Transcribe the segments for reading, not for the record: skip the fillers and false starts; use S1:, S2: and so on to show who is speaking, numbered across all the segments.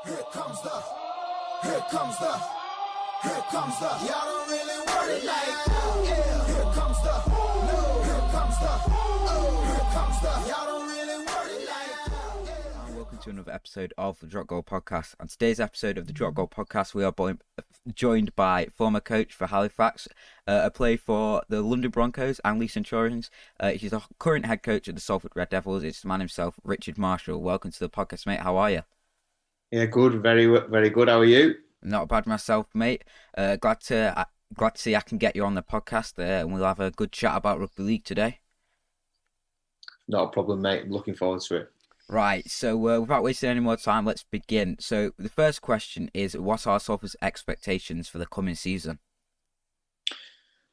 S1: Here comes the, here comes the, here comes the. Y'all don't really want it like that. Yeah. Here comes the, no. Here comes the, oh. Here comes the. Y'all don't really want it like that. Yeah.
S2: And welcome to another episode of the Drop Goal Podcast. On today's episode of the Drop Goal Podcast, we are joined by former coach for Halifax, a player for the London Broncos and Leigh Centurions. He's the current head coach of the Salford Red Devils. It's the man himself, Richard Marshall. Welcome to the podcast, mate. How are you?
S3: Yeah, good. Very, very good. How are you?
S2: Not bad myself, mate. Glad to see I can get you on the podcast, and we'll have a good chat about rugby league today.
S3: Not a problem, mate. I'm looking forward to it.
S2: Right, so without wasting any more time, let's begin. So the first question is, what are Salford's expectations for the coming season?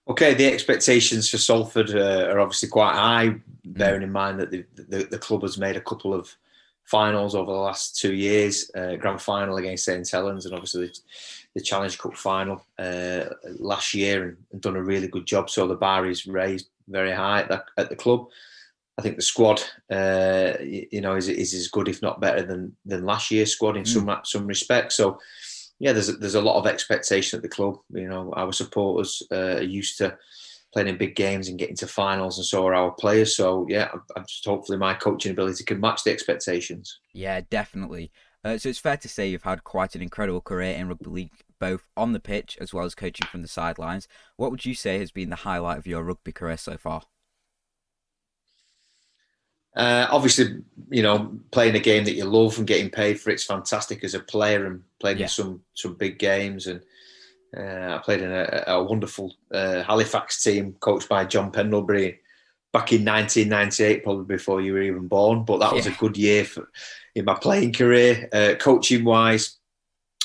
S3: Okay, the expectations for Salford are obviously quite high, bearing in mind that the club has made a couple of finals over the last 2 years, grand final against Helens and obviously the Challenge Cup final last year, and done a really good job. So the bar is raised very high at the club. I think the squad, is as good, if not better than last year's squad in some respects. So, yeah, there's a lot of expectation at the club. You know, our supporters are used to playing in big games and getting to finals, and so are our players. So, yeah, I'm just hopefully my coaching ability can match the expectations.
S2: Yeah, definitely. So it's fair to say you've had quite an incredible career in rugby league, both on the pitch as well as coaching from the sidelines. What would you say has been the highlight of your rugby career so far?
S3: Obviously, you know, playing a game that you love and getting paid for it's fantastic as a player, and playing in some big games. And I played in a wonderful Halifax team coached by John Pendlebury back in 1998, probably before you were even born. But that was a good year in my playing career. Coaching wise,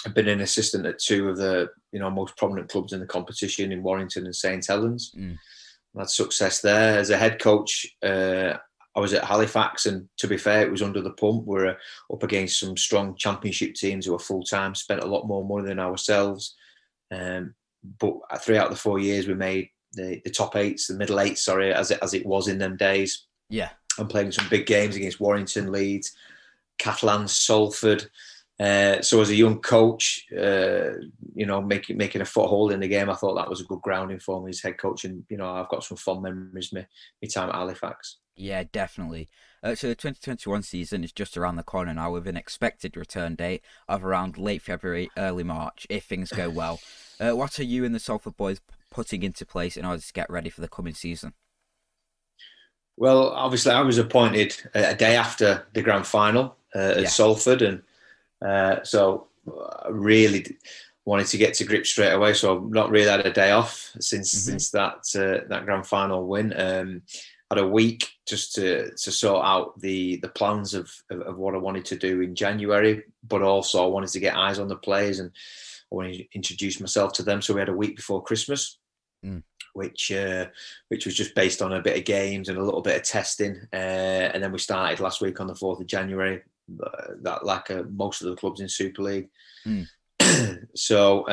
S3: I've been an assistant at two of the most prominent clubs in the competition in Warrington and St Helens. I had success there. As a head coach, I was at Halifax, and to be fair, it was under the pump. We were up against some strong championship teams who were full-time, spent a lot more money than ourselves. But 3 out of the 4 years, we made the top eights, the middle eights, sorry, as it was in them days.
S2: Yeah.
S3: And playing some big games against Warrington, Leeds, Catalans, Salford. So as a young coach, making a foothold in the game, I thought that was a good grounding for me as head coach. And, I've got some fond memories of my time at Halifax.
S2: Yeah, definitely. So the 2021 season is just around the corner now, with an expected return date of around late February, early March, if things go well. What are you and the Salford boys putting into place in order to get ready for the coming season?
S3: Well, obviously, I was appointed a day after the grand final at Salford, and so I really wanted to get to grips straight away. So I've not really had a day off since that grand final win. Had a week just to sort out the plans of what I wanted to do in January, but also I wanted to get eyes on the players and I wanted to introduce myself to them. So we had a week before Christmas, which was just based on a bit of games and a little bit of testing, and then we started last week on the 4th of January, like most of the clubs in Super League. So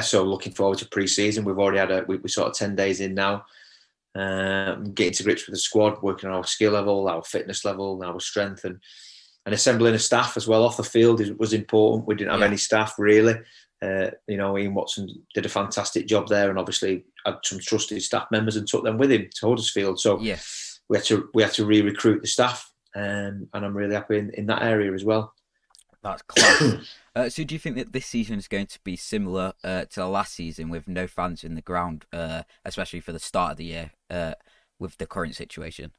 S3: so looking forward to pre-season. We've already had we sort of 10 days in now. Getting to grips with the squad, working on our skill level, our fitness level, our strength, and assembling a staff as well off the field was important. We didn't have any staff really. Ian Watson did a fantastic job there, and obviously had some trusted staff members and took them with him to Huddersfield. So we had to re-recruit the staff, and I'm really happy in that area as well.
S2: That's class. So do you think that this season is going to be similar to the last season, with no fans in the ground, especially for the start of the year, with the current situation?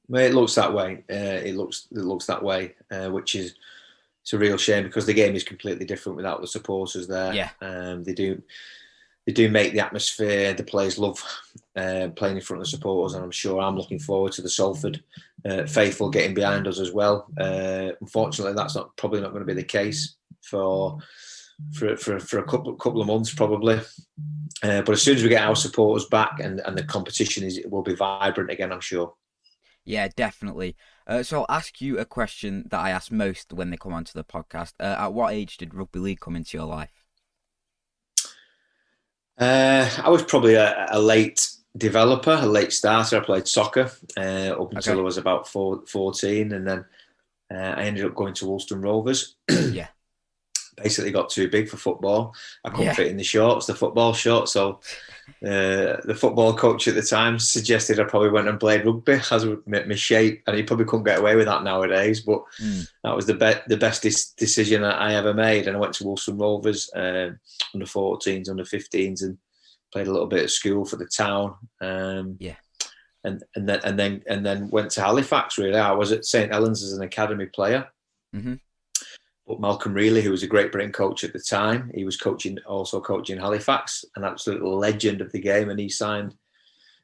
S3: Well, it looks that way. It looks that way, which is it's a real shame, because the game is completely different without the supporters there.
S2: Yeah.
S3: They do make the atmosphere. The players love playing in front of the supporters, and I'm sure I'm looking forward to the Salford faithful getting behind us as well. Unfortunately, that's probably not going to be the case for a couple of months probably. But as soon as we get our supporters back and the competition will be vibrant again, I'm sure.
S2: Yeah, definitely. So I'll ask you a question that I ask most when they come onto the podcast. At what age did rugby league come into your life?
S3: I was probably a late developer, a late starter. I played soccer up until I was about 14, and then I ended up going to Woolston Rovers. basically got too big for football. I couldn't
S2: Yeah.
S3: fit in the shorts, the football shorts. So the football coach at the time suggested I probably went and played rugby as my shape, and he probably couldn't get away with that nowadays. But that was the best decision I ever made. And I went to Wilson Rovers, under 14s, under 15s, and played a little bit at school for the town.
S2: Yeah.
S3: And then went to Halifax. Really, I was at St Helens as an academy player.
S2: Mm-hmm.
S3: But Malcolm Reilly, who was a Great Britain coach at the time, he was also coaching Halifax, an absolute legend of the game, and he signed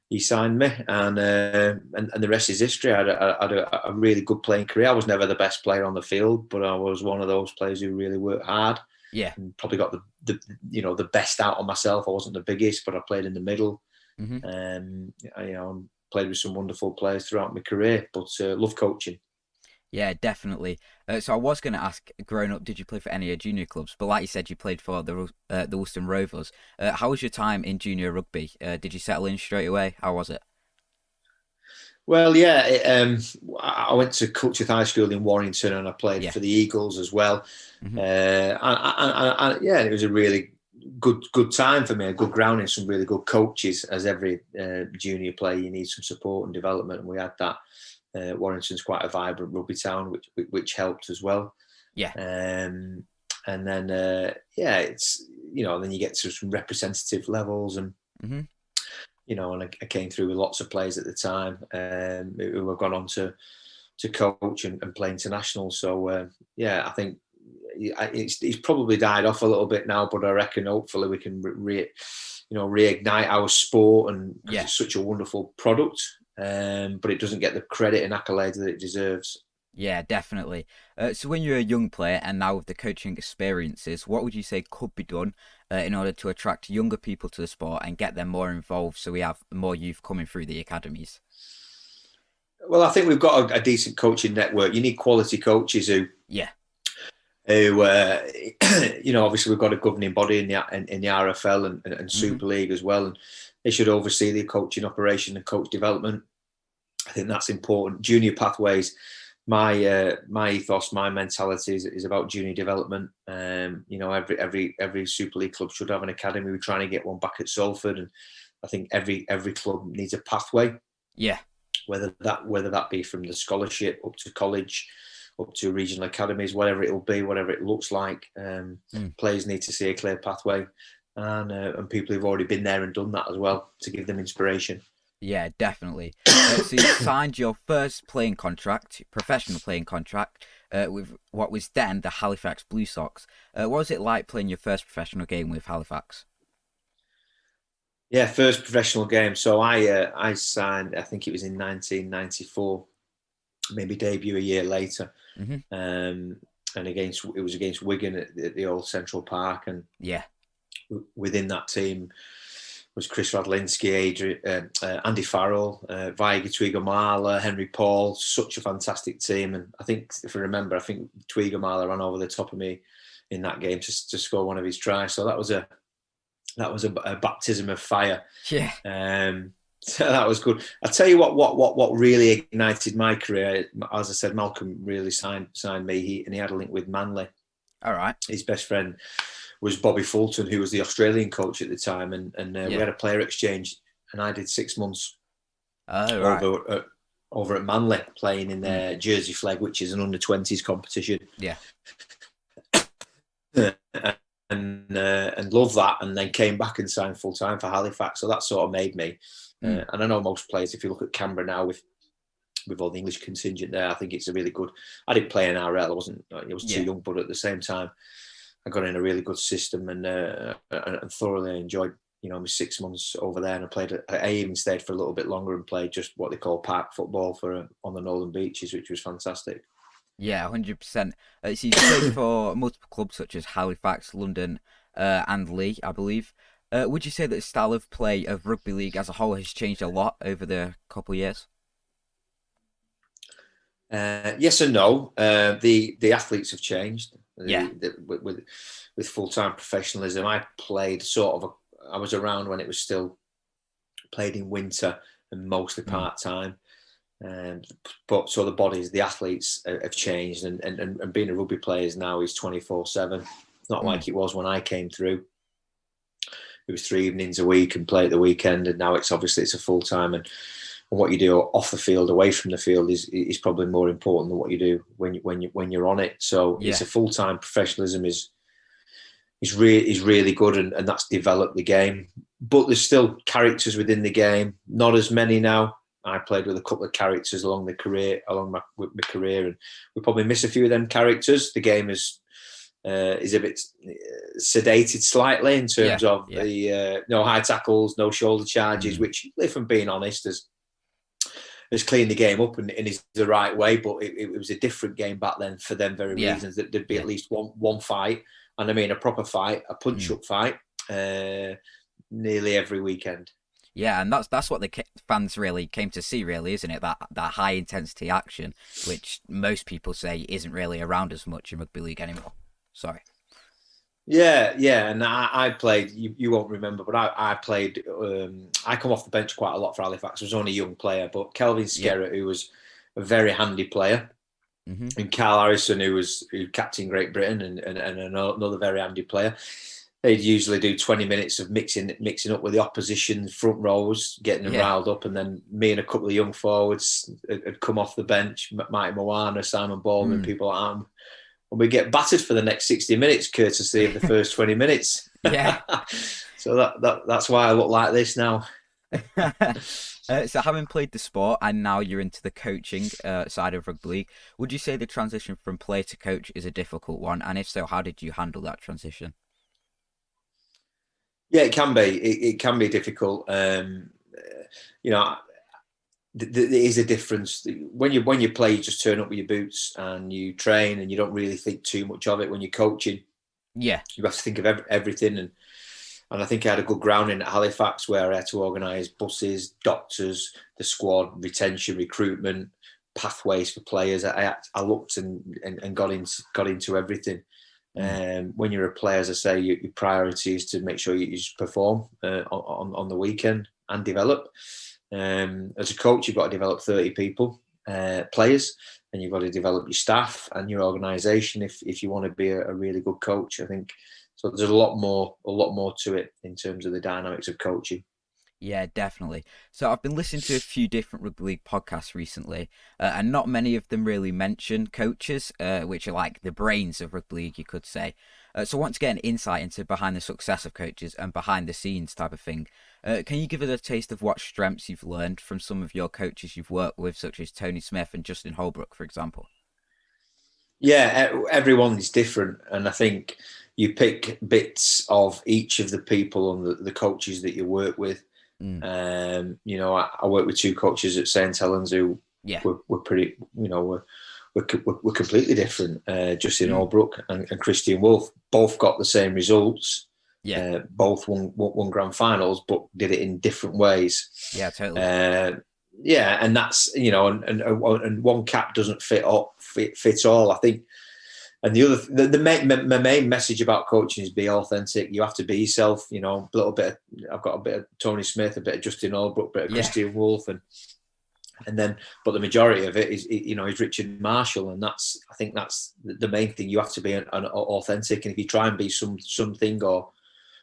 S3: me, and the rest is history. I had a really good playing career. I was never the best player on the field, but I was one of those players who really worked hard.
S2: Yeah.
S3: And probably got the best out of myself. I wasn't the biggest, but I played in the middle.
S2: Mm-hmm.
S3: I played with some wonderful players throughout my career, but love coaching.
S2: Yeah, definitely. So I was going to ask, growing up, did you play for any junior clubs? But like you said, you played for the Wilson Rovers. How was your time in junior rugby? Did you settle in straight away? How was it?
S3: Well, yeah, I went to Culture High School in Warrington, and I played for the Eagles as well.
S2: Mm-hmm.
S3: And yeah, it was a really good time for me, a good grounding, some really good coaches. As every junior player, you need some support and development, and we had that. Warrington's quite a vibrant rugby town, which helped as well.
S2: Yeah.
S3: And then it's then you get to some representative levels, and
S2: mm-hmm.
S3: And I came through with lots of players at the time who have gone on to coach and play international. So I think it's probably died off a little bit now, but I reckon hopefully we can reignite our sport, and because it's such a wonderful product. But it doesn't get the credit and accolades that it deserves.
S2: Yeah, definitely. So when you're a young player and now with the coaching experiences, what would you say could be done in order to attract younger people to the sport and get them more involved, so we have more youth coming through the academies?
S3: Well, I think we've got a decent coaching network. You need quality coaches who obviously we've got a governing body in the RFL and Super League as well, and they should oversee the coaching operation and coach development. I think that's important. Junior pathways, my ethos, my mentality is about junior development. Every Super League club should have an academy. We're trying to get one back at Salford, and I think every club needs a pathway.
S2: Yeah.
S3: Whether that be from the scholarship up to college, up to regional academies, whatever it will be, whatever it looks like, players need to see a clear pathway. And people who've already been there and done that as well, to give them inspiration.
S2: Yeah, definitely. So you signed your first professional playing contract, with what was then the Halifax Blue Sox. What was it like playing your first professional game with Halifax?
S3: Yeah, first professional game. So I signed, I think it was in 1994, maybe debut a year later.
S2: Mm-hmm.
S3: And it was against Wigan at the old Central Park, and within that team was Chris Radlinski, Andy Farrell, Vaiga Tuigamala, Henry Paul. Such a fantastic team. And I think, if I remember, Tuigamala ran over the top of me in that game to score one of his tries. So that was a baptism of fire.
S2: Yeah.
S3: So that was good. I tell you what really ignited my career. As I said, Malcolm really signed me. He had a link with Manly.
S2: All right.
S3: His best friend was Bobby Fulton, who was the Australian coach at the time, and we had a player exchange, and I did 6 months over at Manly, playing in their Jersey Flag, which is an under-20s competition.
S2: Yeah.
S3: And loved that, and then came back and signed full time for Halifax. So that sort of made me. And I know most players, if you look at Canberra now with all the English contingent there, I think it's a really good. I didn't play in RL. I was too young, but at the same time, I got in a really good system and thoroughly enjoyed. My 6 months over there, and I even stayed for a little bit longer and played just what they call park football on the Northern Beaches, which was fantastic.
S2: Yeah, 100%. So you played for multiple clubs such as Halifax, London, and Leigh, I believe. Would you say that the style of play of rugby league as a whole has changed a lot over the couple of years?
S3: Yes and no. The athletes have changed. With full-time professionalism, I played I was around when it was still played in winter and mostly part-time. But so the athletes have changed, and being a rugby player now is 24/7. not like it was when I came through. It was 3 evenings a week and play at the weekend, and now it's a full time. And what you do off the field, away from the field, is probably more important than what you do when you're on it. So it's a full time. Professionalism is really good, and that's developed the game. But there's still characters within the game. Not as many now. I played with a couple of characters along my career, and we probably miss a few of them characters. The game is a bit sedated slightly in terms of the no high tackles, no shoulder charges, which, if I'm being honest, has cleaned the game up and is the right way. But it was a different game back then for them very reasons. That there'd be at least one fight, and I mean a proper fight, a punch-up fight, nearly every weekend.
S2: Yeah, and that's what the fans really came to see, really, isn't it? That high intensity action, which most people say isn't really around as much in rugby league anymore. Sorry.
S3: Yeah, and I played. You won't remember, but I played. I come off the bench quite a lot for Halifax. I was only a young player, but Kelvin Skerritt, who was a very handy player, and Carl Harrison, who captained Great Britain, and another very handy player. They'd usually do 20 minutes of mixing up with the opposition front rows, getting them riled up, and then me and a couple of young forwards had come off the bench, Mike Moana, Simon Baldwin, people like that. And we get battered for the next 60 minutes, courtesy of the first 20 minutes.
S2: Yeah.
S3: So that's why I look like this now.
S2: So having played the sport and now you're into the coaching side of rugby league, would you say the transition from player to coach is a difficult one? And if so, how did you handle that transition?
S3: Yeah, it can be. It can be difficult. There is a difference when you play. You just turn up with your boots and you train, and you don't really think too much of it. When you're coaching, you have to think of everything. And I think I had a good grounding at Halifax, where I had to organise buses, doctors, the squad, retention, recruitment, pathways for players. I looked and got into everything. When you're a player, as I say, your priority is to make sure you just perform on the weekend and develop. As a coach, you've got to develop 30 people, players, and you've got to develop your staff and your organisation if you want to be a really good coach. I think so. There's a lot more to it in terms of the dynamics of coaching.
S2: Yeah, definitely. So I've been listening to a few different rugby league podcasts recently, and not many of them really mention coaches, which are like the brains of rugby league, you could say. So I want to get an insight into behind the success of coaches and behind the scenes type of thing. Can you give us a taste of what strengths you've learned from some of your coaches you've worked with, such as Tony Smith and Justin Holbrook, for example?
S3: Yeah, everyone is different, and I think you pick bits of each of the people and the coaches that you work with. I worked with two coaches at St Helens who were pretty, we're completely different. Justin Holbrook and Christian Wolf both got the same results. Yeah, both won grand finals, but did it in different ways.
S2: Yeah, totally.
S3: And that's and one cap doesn't fit all. I think. And the main message about coaching is be authentic. You have to be yourself. A little bit. I've got a bit of Tony Smith, a bit of Justin Holbrook, a bit of Christian Wolf, and then, but the majority of it is Richard Marshall, and I think that's the main thing. You have to be an authentic, and if you try and be something or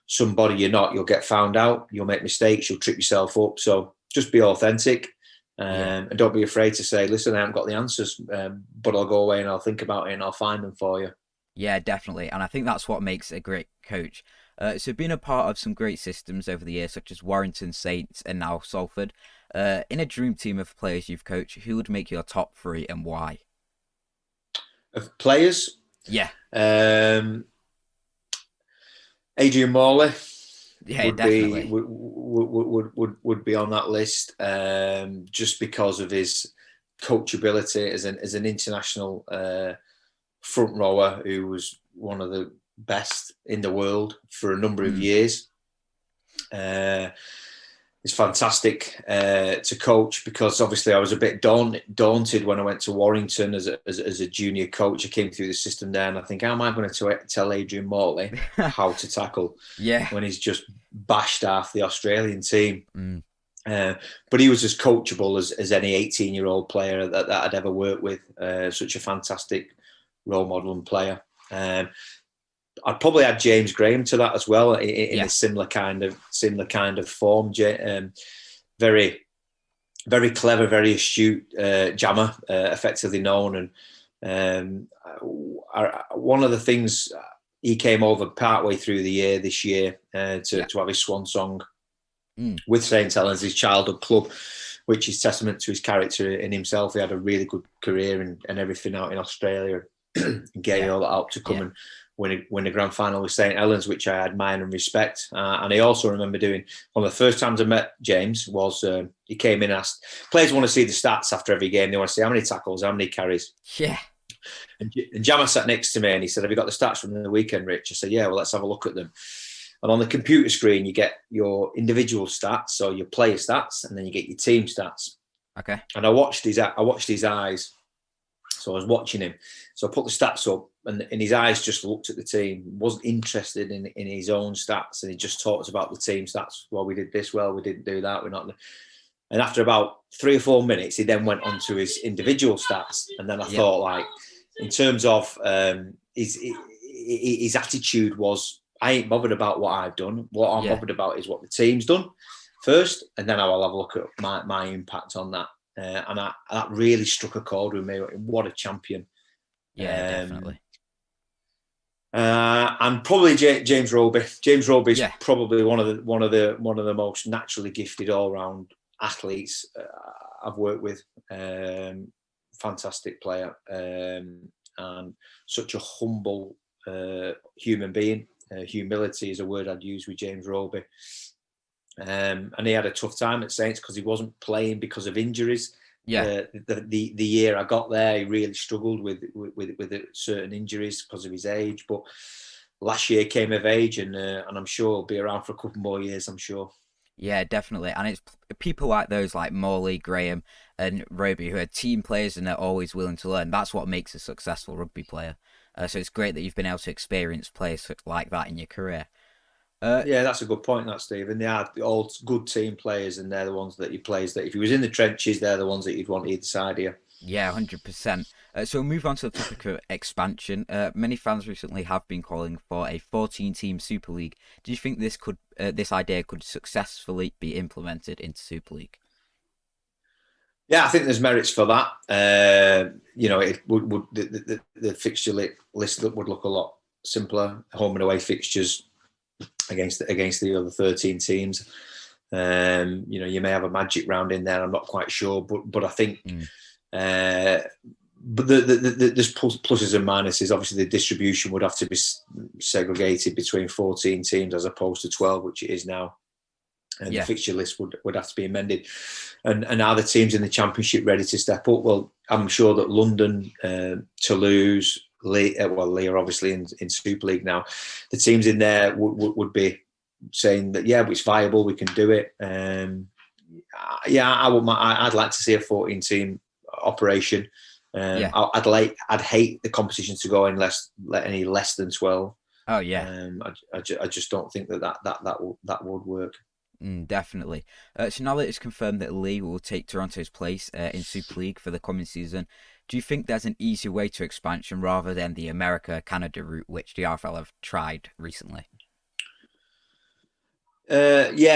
S3: somebody you're not, you'll get found out. You'll make mistakes. You'll trip yourself up. So just be authentic. And don't be afraid to say, listen, I haven't got the answers, but I'll go away and I'll think about it and I'll find them for you.
S2: Yeah, definitely. And I think that's what makes a great coach. So being a part of some great systems over the years, such as Warrington, Saints, and now Salford, in a dream team of players you've coached, who would make your top three and why?
S3: Of players?
S2: Yeah.
S3: Adrian Morley.
S2: Yeah, definitely.
S3: Would be on that list, just because of his coachability as an international front rower who was one of the best in the world for a number of years. It's fantastic to coach, because obviously I was a bit daunted when I went to Warrington as a junior coach. I came through the system there and I think, how am I going to tell Adrian Morley how to tackle when he's just bashed half the Australian team? But he was as coachable as any 18-year-old player that I'd ever worked with. Such a fantastic role model and player. I'd probably add James Graham to that as well in a similar kind of form. Very, very clever, very astute jammer, effectively known. And one of the things, he came over partway through the year this year to have his swan song with St Helens, his childhood club, which is testament to his character in himself. He had a really good career and everything out in Australia, and gave all that out to come and win the grand final with St Helens, which I admire and respect. And I also remember doing, one of the first times I met James was he came in and asked, players want to see the stats after every game. They want to see how many tackles, how many carries.
S2: Yeah.
S3: And Jammer sat next to me and he said, have you got the stats from the weekend, Rich? I said, yeah, well, let's have a look at them. And on the computer screen, you get your individual stats, so your player stats, and then you get your team stats.
S2: Okay.
S3: And I watched his eyes. So I was watching him. So I put the stats up, and his eyes just looked at the team, wasn't interested in his own stats, and he just talked about the team stats. Well, we did this well, we didn't do that, we're not. And after about 3 or 4 minutes, he then went on to his individual stats. And then I thought, like, in terms of his attitude was, I ain't bothered about what I've done. What I'm bothered about is what the team's done first, and then I'll have a look at my impact on that. And that really struck a chord with me. What a champion!
S2: Yeah, definitely.
S3: And probably James Roby. James Roby is probably one of the most naturally gifted all round athletes I've worked with. Fantastic player, and such a humble human being. Humility is a word I'd use with James Roby. And he had a tough time at Saints because he wasn't playing because of injuries. The year I got there, he really struggled with certain injuries because of his age. But last year came of age, and I'm sure he'll be around for a couple more years, I'm sure.
S2: Yeah, definitely. And it's people like those, like Morley, Graham and Roby, who are team players and they're always willing to learn. That's what makes a successful rugby player. So it's great that you've been able to experience players like that in your career.
S3: Yeah, that's a good point, that, Stephen. They are all good team players, and they're the ones that he plays. That if he was in the trenches, they're the ones that you'd want either side here. Yeah,
S2: 100%. So we'll move on to the topic of expansion. Many fans recently have been calling for a 14-team Super League. Do you think this idea could successfully be implemented into Super League?
S3: Yeah, I think there's merits for that. It would the fixture list would look a lot simpler. Home and away fixtures against the other 13 teams. You may have a magic round in there. I'm not quite sure, but I think. But there's pluses and minuses. Obviously, the distribution would have to be segregated between 14 teams as opposed to 12, which it is now. And the fixture list would have to be amended. And are the teams in the Championship ready to step up? Well, I'm sure that London, Toulouse, Leigh are obviously in Super League now. The teams in there would be saying that, it's viable, we can do it. I'd like to see a 14-team operation. I'd hate the competition to go in any less than 12.
S2: Oh yeah.
S3: I just don't think that would work.
S2: Definitely. So now that it's confirmed that Leigh will take Toronto's place in Super League for the coming season, do you think there's an easier way to expansion rather than the America-Canada route, which the RFL have tried recently?
S3: We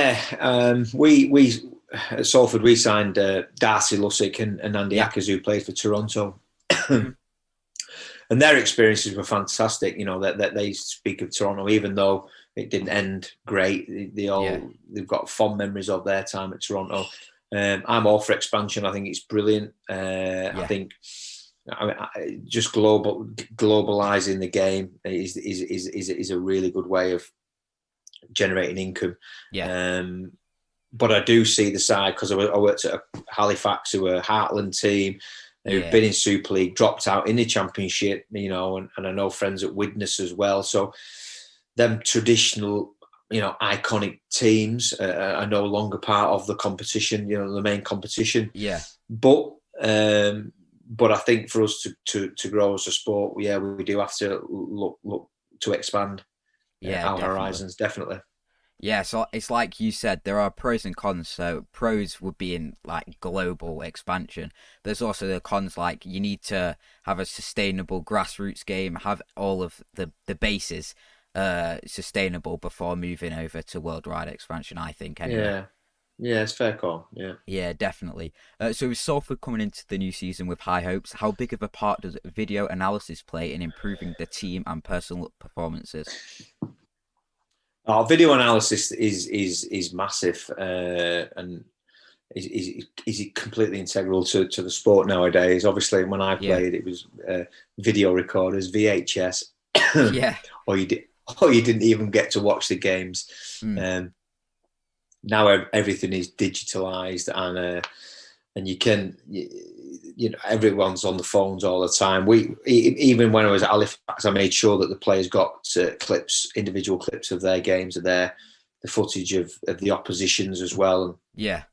S3: at Salford, we signed Darcy Lussick and Andy Ackers, who played for Toronto. And their experiences were fantastic. That they speak of Toronto, even though it didn't end great. They've got fond memories of their time at Toronto. I'm all for expansion. I think it's brilliant. I think just globalizing the game is a really good way of generating income. But I do see the side, because I worked at Halifax, who were a Heartland team, who've been in Super League, dropped out in the Championship, and I know friends at Widnes as well. So them traditional, iconic teams are no longer part of the competition, the main competition. But I think for us to grow as a sport, we do have to look to expand our horizons, definitely.
S2: Yeah, so it's like you said, there are pros and cons. So pros would be in like global expansion. There's also the cons, like you need to have a sustainable grassroots game, have all of the bases sustainable before moving over to worldwide expansion, I think, anyway.
S3: Yeah, yeah, it's fair call. Yeah.
S2: Yeah, definitely. So with Salford coming into the new season with high hopes, how big of a part does video analysis play in improving the team and personal performances?
S3: Our video analysis is massive, and is completely integral to the sport nowadays. Obviously, when I
S2: Yeah,
S3: played, it was video recorders, VHS,
S2: yeah,
S3: or you didn't even get to watch the games.
S2: mm.
S3: Now everything is digitalized, and you know, everyone's on the phones all the time. Even when I was at Halifax, I made sure that the players got individual clips of their games, of the footage of the oppositions as well. And
S2: Yeah,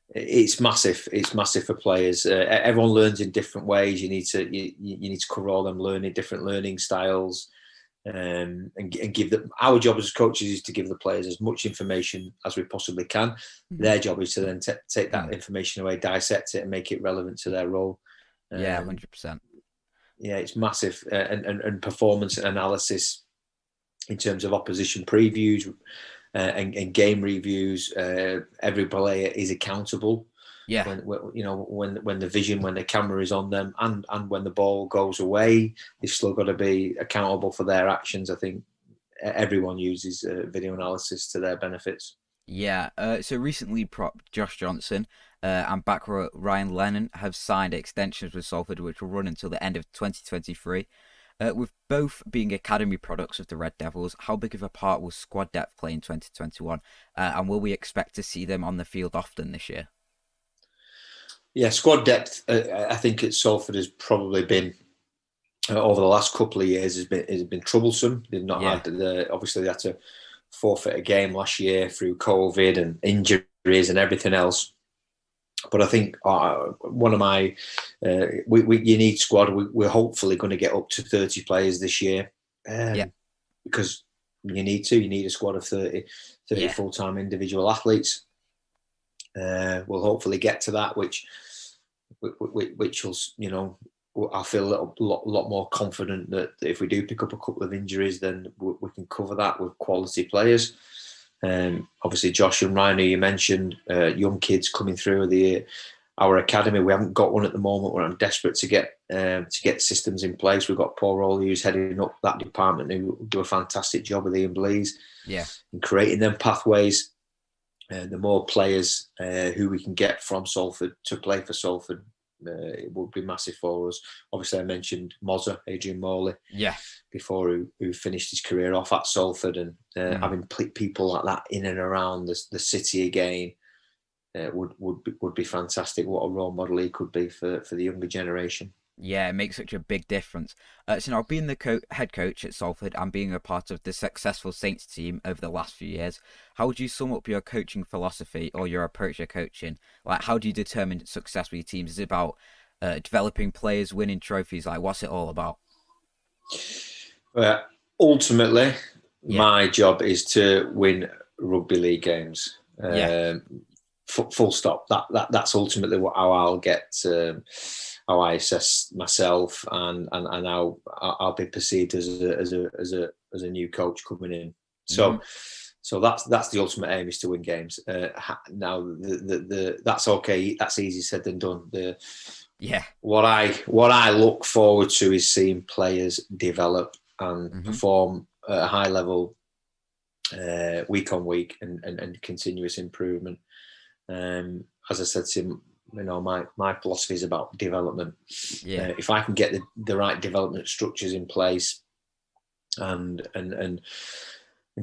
S3: it's massive. It's massive for players. Everyone learns in different ways. You need to cover all them different learning styles, and give them. Our job as coaches is to give the players as much information as we possibly can.
S2: mm.
S3: Their job is to then take that
S2: Mm.
S3: information away, dissect it, and make it relevant to their role.
S2: Yeah,
S3: Um,
S2: 100%.
S3: yeah, it's massive, and performance analysis in terms of opposition previews, and game reviews. Every player is accountable
S2: Yeah,
S3: when the camera is on them, and when the ball goes away, they've still got to be accountable for their actions. I think everyone uses video analysis to their benefits.
S2: yeah. So recently, prop Josh Johnson and back row Ryan Lennon have signed extensions with Salford, which will run until the end of 2023. With both being academy products of the Red Devils, how big of a part will squad depth play in 2021? And will we expect to see them on the field often this year?
S3: Yeah, squad depth. I think at Salford has probably been over the last couple of years has been troublesome. They've not
S2: Yeah,
S3: had obviously they had to forfeit a game last year through COVID and injuries and everything else. But I think one of my you need squad. We're hopefully going to get up to 30 players this year,
S2: yeah,
S3: because you need a squad of 30
S2: yeah,
S3: full-time individual athletes. We'll hopefully get to that, which will, I feel a lot more confident that if we do pick up a couple of injuries, then we can cover that with quality players. Obviously, Josh and Ryan, who you mentioned, young kids coming through our academy. We haven't got one at the moment. I'm desperate to get systems in place. We've got Paul Rowley, who's heading up that department, who do a fantastic job with Ian Blease
S2: yeah,
S3: in creating them pathways. The more players who we can get from Salford to play for Salford, it would be massive for us. Obviously, I mentioned Mozza, Adrian Morley,
S2: yeah.
S3: before, who finished his career off at Salford, and
S2: Mm.
S3: having people like that in and around the city again would be fantastic. What a role model he could be for the younger generation.
S2: Yeah, it makes such a big difference. So now, being the head coach at Salford and being a part of the successful Saints team over the last few years, how would you sum up your coaching philosophy or your approach to coaching? Like, how do you determine success with your teams? Is it about developing players, winning trophies? Like, what's it all about?
S3: Ultimately,
S2: Yeah,
S3: my job is to win rugby league games.
S2: yeah,
S3: Full stop. That's ultimately how I'll get. How I assess myself, and how I'll be perceived as a new coach coming in.
S2: mm-hmm.
S3: So that's the ultimate aim, is to win games. Now that's okay. That's easy said than done.
S2: Yeah,
S3: What I look forward to is seeing players develop and
S2: mm-hmm.
S3: perform at a high level, week on week, and continuous improvement. As I said to him, my philosophy is about development.
S2: Yeah,
S3: If I can get the right development structures in place, and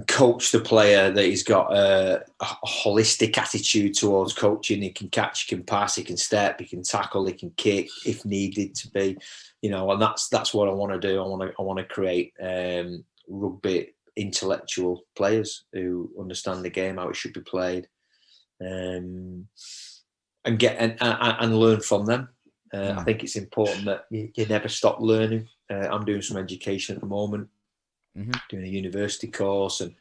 S3: coach the player that he's got a holistic attitude towards coaching. He can catch, he can pass, he can step, he can tackle, he can kick if needed to be, and that's what I want to do. I want to create rugby intellectual players who understand the game, how it should be played, and get and learn from them. I think it's important that you never stop learning. I'm doing some education at the moment,
S2: mm-hmm.
S3: doing a university course, and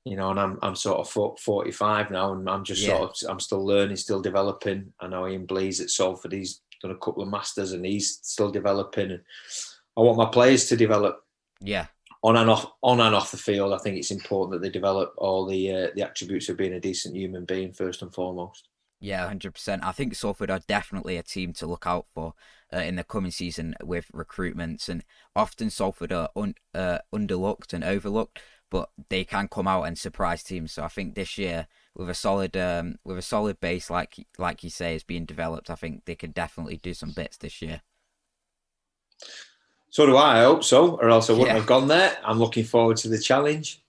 S3: and I'm sort of 45 now, and I'm just I'm still learning, still developing. I know Ian Blease at Salford, he's done a couple of masters and he's still developing. And I want my players to develop.
S2: Yeah.
S3: On and off the field. I think it's important that they develop all the attributes of being a decent human being first and foremost.
S2: Yeah, 100%. I think Salford are definitely a team to look out for in the coming season with recruitments, and often Salford are underlooked and overlooked, but they can come out and surprise teams. So I think this year, with a solid base like you say is being developed, I think they could definitely do some bits this year.
S3: So do I hope so, or else I wouldn't have gone there. I'm looking forward to the challenge.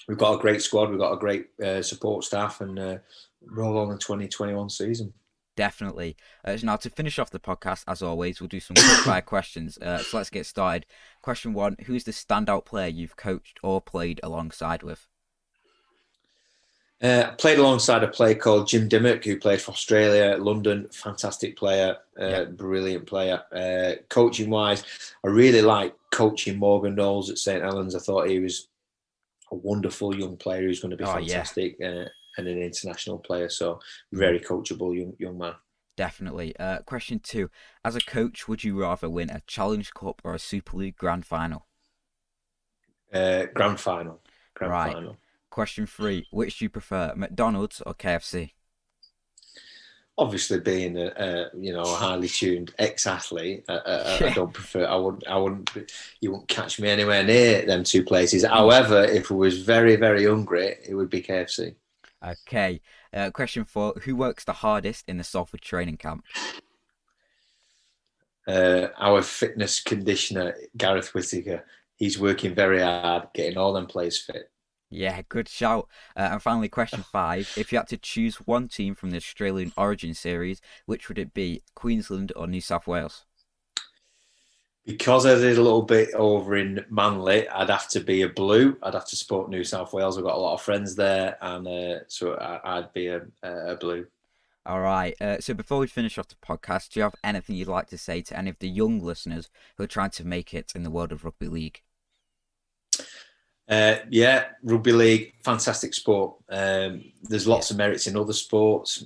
S3: We've got a great squad. We've got a great support staff, and roll on the 2021 season.
S2: Definitely. Now, to finish off the podcast, as always, we'll do some quick fire questions. So let's get started. Question 1, who's the standout player you've coached or played alongside with?
S3: Played alongside a player called Jim Dimmock, who played for Australia, London. Fantastic player, brilliant player. Coaching wise, I really like coaching Morgan Knowles at St Helens. I thought he was a wonderful young player who's going to be fantastic and an international player. So very coachable young man.
S2: Definitely. Question 2, as a coach, would you rather win a Challenge Cup or a Super League Grand Final?
S3: Grand Final. Final.
S2: Question 3, which do you prefer, McDonald's or KFC?
S3: Obviously, being a highly tuned ex-athlete, I don't prefer. I wouldn't. You wouldn't catch me anywhere near them two places. However, if I was very, very hungry, it would be KFC.
S2: Okay. Question 4, who works the hardest in the Salford training camp?
S3: Our fitness conditioner, Gareth Whittaker. He's working very hard, getting all them players fit.
S2: Yeah, good shout. And finally, question 5. If you had to choose one team from the Australian Origin Series, which would it be, Queensland or New South Wales?
S3: Because I did a little bit over in Manly, I'd have to be a Blue. I'd have to support New South Wales. I've got a lot of friends there, and so I'd be a Blue.
S2: All right. So before we finish off the podcast, do you have anything you'd like to say to any of the young listeners who are trying to make it in the world of rugby league?
S3: Rugby league, fantastic sport. There's lots of merits in other sports,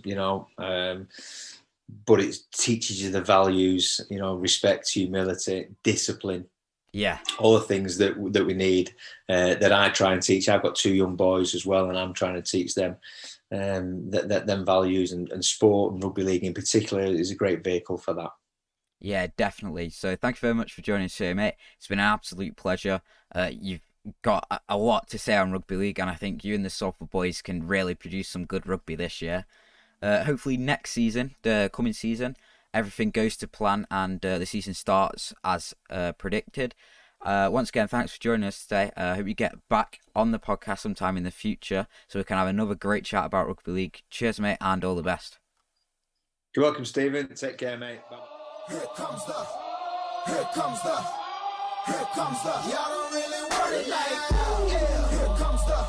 S3: but it teaches you the values, respect, humility, discipline.
S2: Yeah,
S3: all the things that we need, that I try and teach. I've got 2 young boys as well, and I'm trying to teach them them values, and sport and rugby league in particular is a great vehicle for that.
S2: Yeah, definitely. So thank you very much for joining us here, mate. It's been an absolute pleasure. You've got a lot to say on rugby league, and I think you and the Salford boys can really produce some good rugby this year. Hopefully next season, the coming season, everything goes to plan and the season starts as predicted. Once again, thanks for joining us today. I hope you get back on the podcast sometime in the future so we can have another great chat about rugby league. Cheers, mate, and all the best.
S3: You're welcome, Stephen. Take care, mate. Bye.
S1: Here comes the, y'all don't really want it like that. Yeah, here comes the